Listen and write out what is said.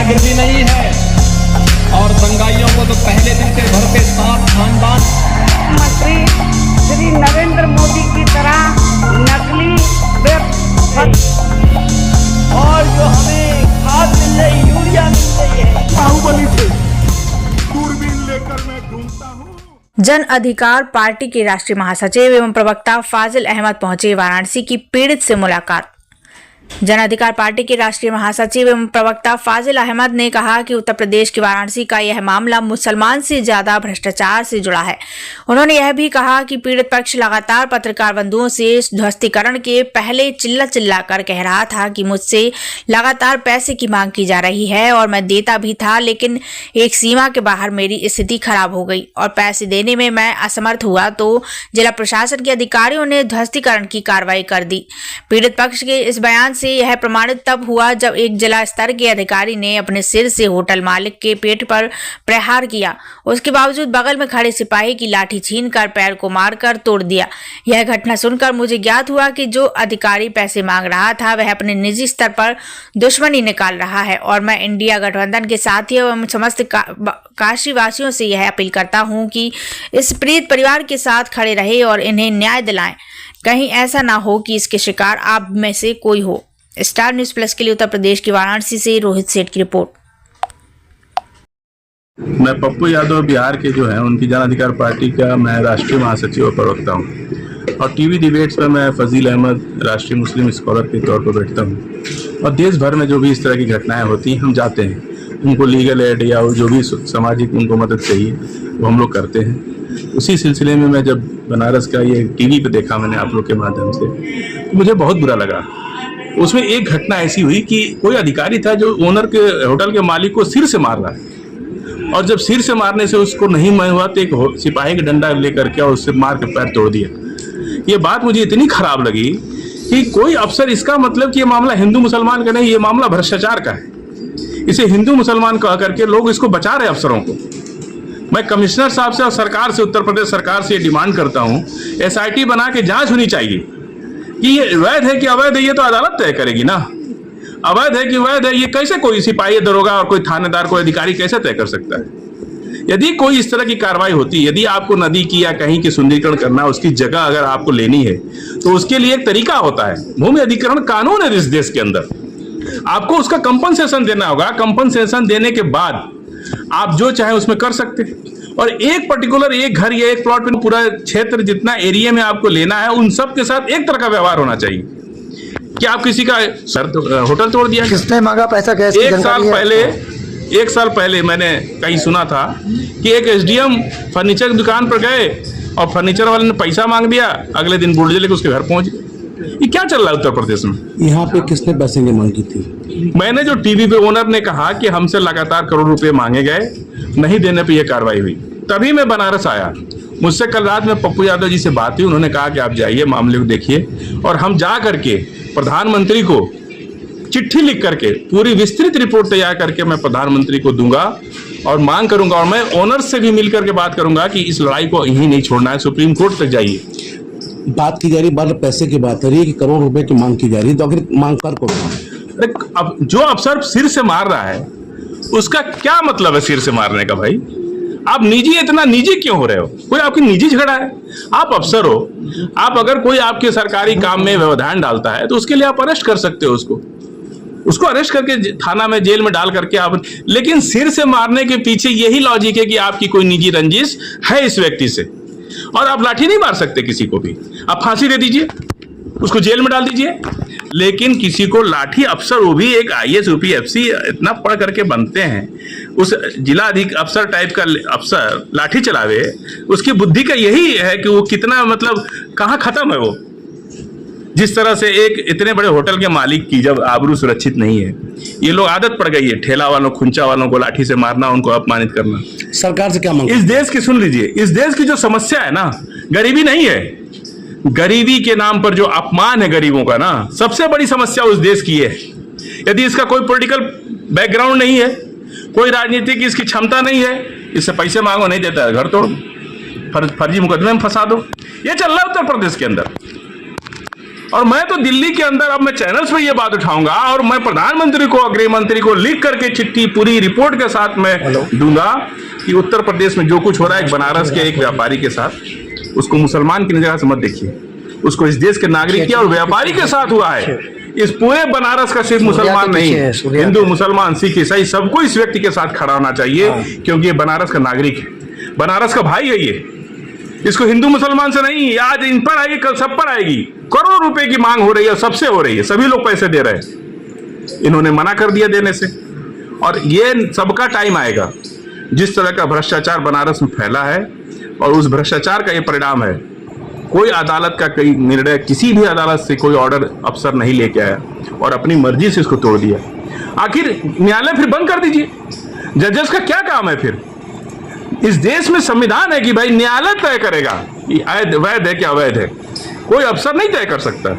गुंडागर्दी नहीं है। और दंगाइयों को तो पहले दिन से घर के साथ खानदान मंत्री श्री नरेंद्र मोदी की तरह नकली और जो हमें खाद मिल रही, यूरिया मिल रही है, बाहुबली थे, दूरबीन लेकर मैं घूमता हूँ। जन अधिकार पार्टी के राष्ट्रीय महासचिव एवं प्रवक्ता फाजिल अहमद पहुंचे वाराणसी की पीड़ित से मुलाकात। जन अधिकार पार्टी के राष्ट्रीय महासचिव एवं प्रवक्ता फाजिल अहमद ने कहा कि उत्तर प्रदेश की वाराणसी का यह मामला मुसलमान से ज्यादा भ्रष्टाचार से जुड़ा है। उन्होंने यह भी कहा कि पीड़ित पक्ष लगातार पत्रकार बंधुओं से ध्वस्तीकरण के पहले चिल्ला कर कह रहा था कि मुझसे लगातार पैसे की मांग की जा रही है और मैं देता भी था, लेकिन एक सीमा के बाहर मेरी स्थिति खराब हो गई और पैसे देने में मैं असमर्थ हुआ तो जिला प्रशासन के अधिकारियों ने ध्वस्तीकरण की कार्रवाई कर दी। पीड़ित पक्ष के इस बयान से यह प्रमाणित तब हुआ जब एक जिला स्तर के अधिकारी ने अपने सिर से होटल मालिक के पेट पर प्रहार किया। उसके बावजूद बगल में खड़े सिपाही की लाठी छीनकर पैर को मारकर तोड़ दिया। यह घटना सुनकर मुझे ज्ञात हुआ कि जो अधिकारी पैसे मांग रहा था वह अपने निजी स्तर पर दुश्मनी निकाल रहा है और मैं इंडिया गठबंधन के साथियों एवं समस्त काशी वासियों से यह अपील करता हूं कि इस पीड़ित परिवार के साथ खड़े रहे और इन्हें न्याय दिलाएं। कहीं ऐसा ना हो कि इसके शिकार आप में से कोई हो। स्टार न्यूज़ प्लस के लिए उत्तर प्रदेश की वाराणसी से रोहित सेठ की रिपोर्ट। मैं पप्पू यादव बिहार के जो हैं उनकी जन अधिकार पार्टी का मैं राष्ट्रीय महासचिव और प्रवक्ता हूं और टीवी डिबेट्स पर मैं फजील अहमद राष्ट्रीय मुस्लिम स्कॉलर के तौर पर बैठता हूं और देश भर में जो भी इस तरह की घटनाएं होती हैं हम जाते हैं, उनको लीगल एड या जो भी सामाजिक उनको मदद चाहिए वो हम लोग करते हैं। उसी सिलसिले में मैं जब बनारस का ये टीवी पे देखा मैंने आप लोग के माध्यम से, तो मुझे बहुत बुरा लगा। उसमें एक घटना ऐसी हुई कि कोई अधिकारी था जो ओनर के होटल के मालिक को सिर से मार रहा है और जब सिर से मारने से उसको नहीं मैं हुआ तो एक सिपाही का डंडा लेकर के और उससे मार के पैर तोड़ दिया। ये बात मुझे इतनी खराब लगी कि कोई अफसर, इसका मतलब कि ये मामला हिंदू मुसलमान का नहीं, ये मामला भ्रष्टाचार का है। इसे हिंदू मुसलमान कह करके लोग इसको बचा रहे अफसरों को। मैं कमिश्नर साहब से और सरकार से, उत्तर प्रदेश सरकार से ये डिमांड करता हूँ, SIT बना के जांच होनी चाहिए कि ये वैध है कि अवैध है। ये तो अदालत तय करेगी ना, अवैध है कि वैध है। ये कैसे कोई सिपाही, दरोगा और कोई थानेदार, कोई अधिकारी कैसे तय कर सकता है? यदि कोई इस तरह की कार्रवाई होती, यदि आपको नदी की या कहीं की सुंदरीकरण करना, उसकी जगह अगर आपको लेनी है तो उसके लिए एक तरीका होता है। भूमि अधिग्रहण कानून है इस देश के अंदर, आपको उसका कंपनसेशन देना होगा। कंपनसेशन देने के बाद आप जो चाहे उसमें कर सकते हैं और एक पर्टिकुलर एक घर या एक प्लॉट पे पूरा क्षेत्र जितना एरिया में आपको लेना है उन सब के साथ एक तरह का व्यवहार होना चाहिए कि आप किसी का होटल तोड़ दिया, किसने मांगा पैसा, कैसे? एक साल पहले मैंने कहीं सुना था कि एक SDM फर्नीचर की दुकान पर गए और फर्नीचर वाले ने पैसा मांग दिया, अगले दिन बुलडोजर लेकर उसके घर पहुंच गए। ये क्या चल रहा है उत्तर प्रदेश में? यहाँ पे किसने पैसे की मांग की थी? मैंने जो टीवी पे ओनर ने कहा कि हमसे लगातार करोड़ रुपए मांगे गए, नहीं देने पे ये कार्रवाई हुई। तभी मैं बनारस आया। मुझसे कल रात में पप्पू यादव जी से बात हुई, उन्होंने कहा कि आप जाइए मामले को देखिए और हम जा करके प्रधानमंत्री को चिट्ठी लिख करके पूरी विस्तृत रिपोर्ट तैयार करके मैं प्रधानमंत्री को दूंगा और मांग करूंगा और मैं ओनर से भी मिल करके बात करूंगा कि इस लड़ाई को यहीं नहीं छोड़ना है, सुप्रीम कोर्ट तक जाइए। बात की जा रही, बार पैसे की बात हो रही है कि करोड़ रुपए की मांग की जा रही है, तो आखिर मांग कर कौन? अब जो अफसर सिर से मार रहा है उसका क्या मतलब है सिर से मारने का? भाई आप निजी, इतना निजी क्यों हो रहे हो? कोई आपकी निजी झगड़ा है? आप अफसर हो, आप अगर कोई आपके सरकारी काम में व्यवधान डालता है तो उसके लिए आप अरेस्ट कर सकते हो, उसको अरेस्ट करके थाना में, जेल में डाल करके आप। लेकिन सिर से मारने के पीछे यही लॉजिक है कि आपकी कोई निजी रंजिश है इस व्यक्ति से और आप लाठी नहीं मार सकते किसी को भी, आप फांसी दे दीजिए, उसको जेल में डाल दीजिए। लेकिन किसी को लाठी, अफसर वो भी एक IAS UPSC इतना पढ़ करके बनते हैं, उस जिला अधिक अफसर टाइप का अफसर लाठी चलावे, उसकी बुद्धि का यही है कि वो कितना, मतलब कहाँ खत्म है वो। जिस तरह से एक इतने बड़े होटल के मालिक की जब आबरू सुरक्षित नहीं है, ये लोग आदत पड़ गई है ठेला वालों, खुंचा वालों को लाठी से मारना, उनको अपमानित करना। सरकार से क्या मांग? इस देश की, सुन लीजिए, इस देश की जो समस्या है ना, गरीबी नहीं है, गरीबी के नाम पर जो अपमान है गरीबों का ना, सबसे बड़ी समस्या उस देश की है। यदि इसका कोई पॉलिटिकल बैकग्राउंड नहीं है, कोई राजनीतिक इसकी क्षमता नहीं है, इससे पैसे मांगो, नहीं देता है घर तोड़, फर्जी मुकदमे में फंसा दो, ये चल रहा है उत्तर प्रदेश के अंदर। और मैं तो दिल्ली के अंदर अब मैं चैनल्स पे ये बात उठाऊंगा और मैं प्रधानमंत्री को, गृह मंत्री को लिख करके चिट्ठी पूरी रिपोर्ट के साथ मैं दूंगा कि उत्तर प्रदेश में जो कुछ हो रहा है एक बनारस के एक व्यापारी के साथ, उसको मुसलमान की निगाह से मत देखिए, उसको इस देश के नागरिक किया और व्यापारी के साथ हुआ है। इस पूरे बनारस का सिर्फ मुसलमान नहीं, हिंदू, मुसलमान, सिख, ईसाई सबको इस व्यक्ति के साथ खड़ा होना चाहिए, क्योंकि ये बनारस का नागरिक है, बनारस का भाई है ये। इसको हिंदू मुसलमान से नहीं, आज इन पर आएगी, कल सब पर आएगी। करोड़ रुपए की मांग हो रही है, सबसे हो रही है, सभी लोग पैसे दे रहे हैं, इन्होंने मना कर दिया देने से। और ये सबका टाइम आएगा। जिस तरह का भ्रष्टाचार बनारस में फैला है और उस भ्रष्टाचार का ये परिणाम है, कोई अदालत का कोई निर्णय, किसी भी अदालत से कोई ऑर्डर अफसर नहीं लेके आया और अपनी मर्जी से इसको तोड़ दिया। आखिर न्यायालय फिर बंद कर दीजिए, जजेस का क्या काम है फिर? इस देश में संविधान है कि भाई न्यायालय तय करेगा कि वैध है क्या अवैध है, कोई अफसर नहीं तय कर सकता।